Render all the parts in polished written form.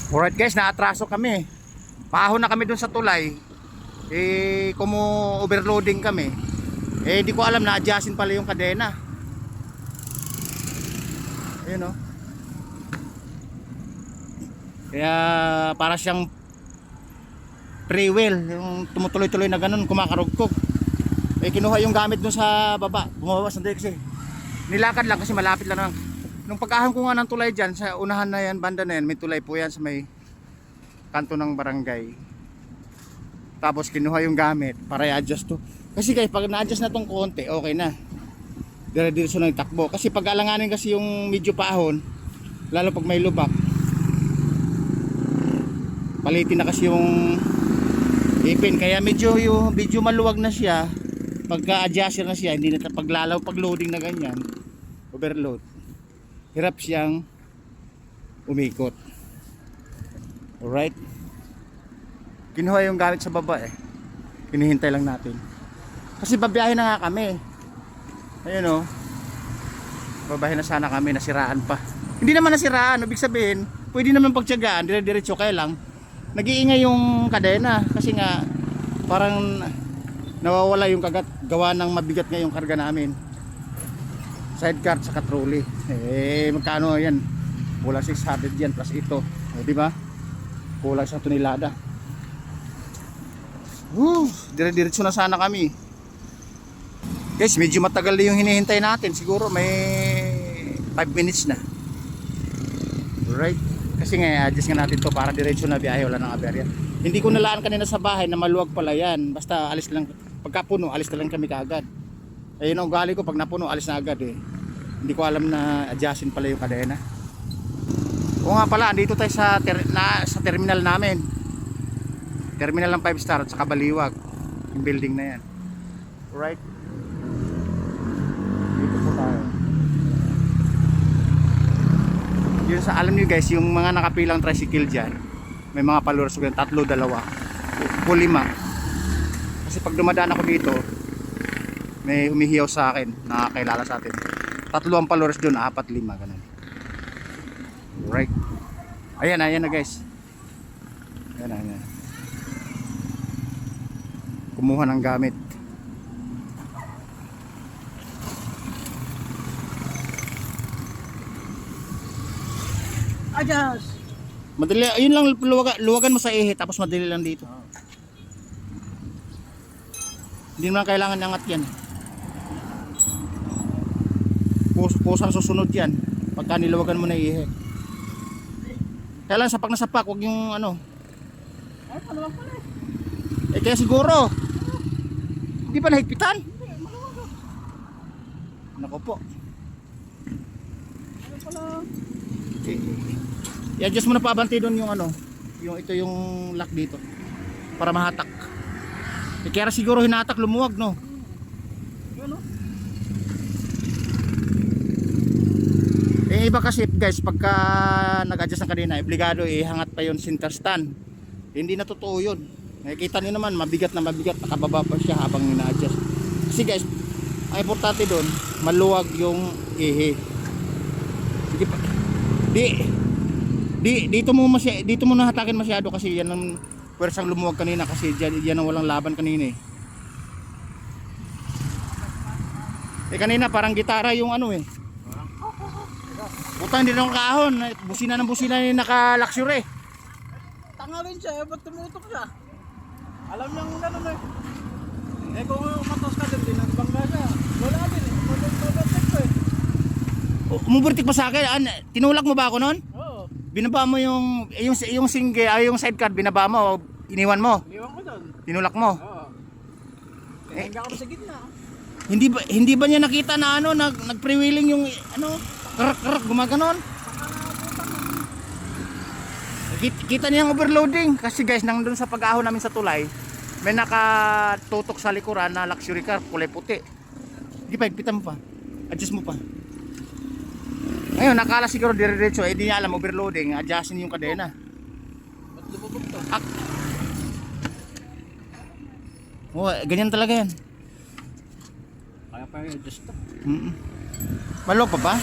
Alright guys, naatraso kami. Paahon na kami dun sa tulay. Overloading kami. Di ko alam na adjustin pala yung kadena. Ayun o. Kaya para siyang pre-wheel, yung tumutuloy-tuloy na ganun, kumakarugkog. Kinuha yung gamit dun sa baba. Bumaba sandali kasi. Nilakad lang kasi malapit lang. Nung pag-ahon ko nga ng tulay dyan, sa unahan na yan, banda na yan, may tulay po yan sa may kanto ng barangay. Tapos kinuha yung gamit para i-adjust to. Kasi guys, pag na-adjust na tong konti, okay na. Dire-diretso na yung takbo. Kasi pag alanganin kasi yung medyo paahon, lalo pag may lubak, palitin na kasi yung ipin. Kaya medyo maluwag na siya. Pagka-adjuster na siya, hindi na paglalaw, pag loading na ganyan, overload, hirap siyang umikot. Alright, kinuha yung gamit sa baba hinihintay lang natin kasi babiyahe na nga kami. Ayun o, babiyahe na sana kami, nasiraan pa. Hindi naman nasiraan, ibig sabihin pwede naman pagtiyagaan, dire-diretso. Kaya lang nag-iingay yung kadena kasi nga parang nawawala yung kagat gawa ng mabigat nga yung karga namin, sidecar sa trolley. Magkano yan? Kulang 600 yan plus ito, di ba? Kulang sa tonelada. Dire-diretso na sana kami. Guys, medyo matagal yung hinihintay natin. Siguro may 5 minutes na. Alright. Kasi nga, adjust nga natin to para diretso na biyahe, wala nang aberya. Hindi ko nalaan kanina sa bahay na maluwag pala yan. Basta alis lang, pagkapuno, alis na lang kami kaagad. Ayun ang ugali ko, pag napuno, alis na agad Hindi ko alam na adjustin pala yung kadena. O nga pala, andito tayo sa terminal namin. Terminal ng 5 star at saka Baliwag. Yung building na yan. Right? Dito po tayo. Yun sa, alam nyo guys, yung mga nakapilang tricycle dyan, may mga followers ko yan, 3, 2, o 5. Kasi pag dumadaan ako dito, may humihiyaw sa akin, nakakilala sa atin. 3 ang followers dun, 4, 5, ganun. Right. Ayan na guys. Ayan. Kumuha ng gamit. Adjust. Madali, ayun lang, luwagan mo sa tapos madali lang dito. Hindi naman kailangan angat yan. Kusang susunod yan pagka niluwagan mo na Kaya lang sapak na sapak, huwag yung ano. Ay, maluwag pala Kaya siguro hindi pa nahigpitan. Nako po. Ano pala? I-adjust mo na paabante doon yung ano, ito yung lock dito para mahatak. Kaya siguro hinatak, lumuwag no. Yun o. Iba kasi guys, pagka nag-adjust ng kanina, obligado ihangat pa yung center stand. Hindi na totoo yun. Nakikita niyo naman, mabigat na mabigat, nakababa pa siya habang ina-adjust. Kasi guys, ang importante doon, maluwag yung Sige pa. Dito mo nahatakin masyado kasi yan ang pwersang lumuwag kanina kasi yan ang walang laban kanina kanina parang gitara yung ano Butang hindi lang kahon, busina ng busina yung naka-luxury. Tanga rin siya, ba't tumutok siya? Alam niyang gano'n kung umatos ka din, nagbangga siya. Wala din Umuburtik pa sa akin, tinulak mo ba ako nun? Oo. Binaba mo yung yung sidecar, binaba mo, iniwan mo, Iniwan ko doon. tinulak mo. Oo. Hindi ako sa gitna. Hindi ba niya nakita na nag-freewheeling yung karak gumaganon? Kita niya yung overloading kasi guys, nandun sa pag-ahon namin sa tulay, may nakatutok sa likuran na luxury car, kulay puti. Hindi pa, higpitan mo pa, adjust mo pa. Ngayon, nakala siguro dire-diretso, hindi niya alam overloading, adjustin yung kadena. Ba't lumubog to? Ganyan talaga yan. Kaya pa i-adjust to. Maluwag pa ba?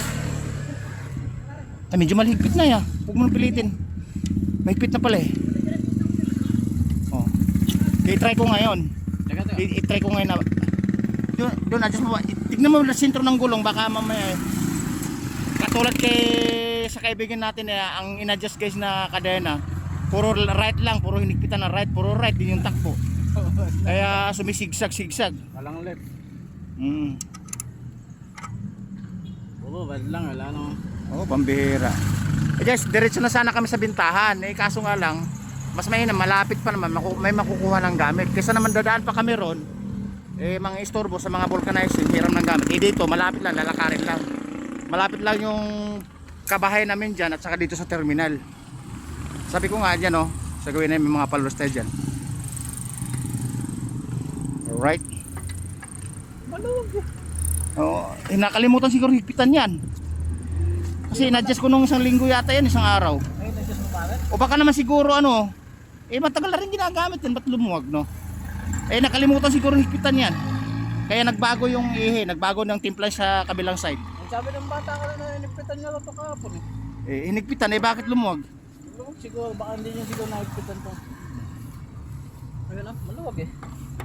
Medyo malihigpit na huwag mo pilitin. Mahigpit na pala eh. Oh. I-try ko ngayon. Teka. I-try ko ngayon na doon adjust mo. Tignan mo yung sentro ng gulong baka mamaya katulad sa kaibigan natin ang in-adjust guys na kadena puro right lang, puro hinigpitan na right, puro right din yung takbo. Kaya sumisigsag-sigsag. Walang left. Oo, bad lang, wala no. Oh, pambihira. Guys, diretso na sana kami sa bintahan. Kaso nga lang, mas mahina, malapit pa naman, may makukuha ng gamit. Kaysa naman dadaan pa kami ron, mga istorbo sa mga vulcanizing, hiram ng gamit. Dito, malapit lang, lalakarin lang. Malapit lang yung kabahay namin dyan at saka dito sa terminal. Sabi ko nga dyan, sa gawin namin mga palulos tayo dyan. Alright. Maluwag. Nakalimutan siguro higpitan yan. Kasi in-adjust ko nung isang linggo yata yan, isang araw. Ay, na-adjust mo pare? O baka naman siguro matagal na rin ginagamit yan, ba't lumuwag nakalimutan siguro higpitan yan. Kaya nagbago yung nagbago ng timpla sa kabilang side. Ang sabi ng bata ka rin na inigpitan niya lang ito kahapon eh. Hinigpitan, bakit lumuwag? Maluwag siguro, baka hindi niya siguro nakikpitan to. Ayun maluwag eh.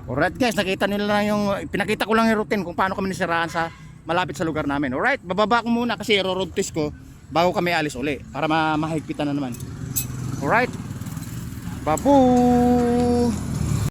Alright guys, nakita nila na pinakita ko lang yung routine kung paano kami nisiraan sa malapit sa lugar namin. Alright, bababa ko muna kasi road test ko bago kami alis uli para mahigpitan na naman. Alright, babu!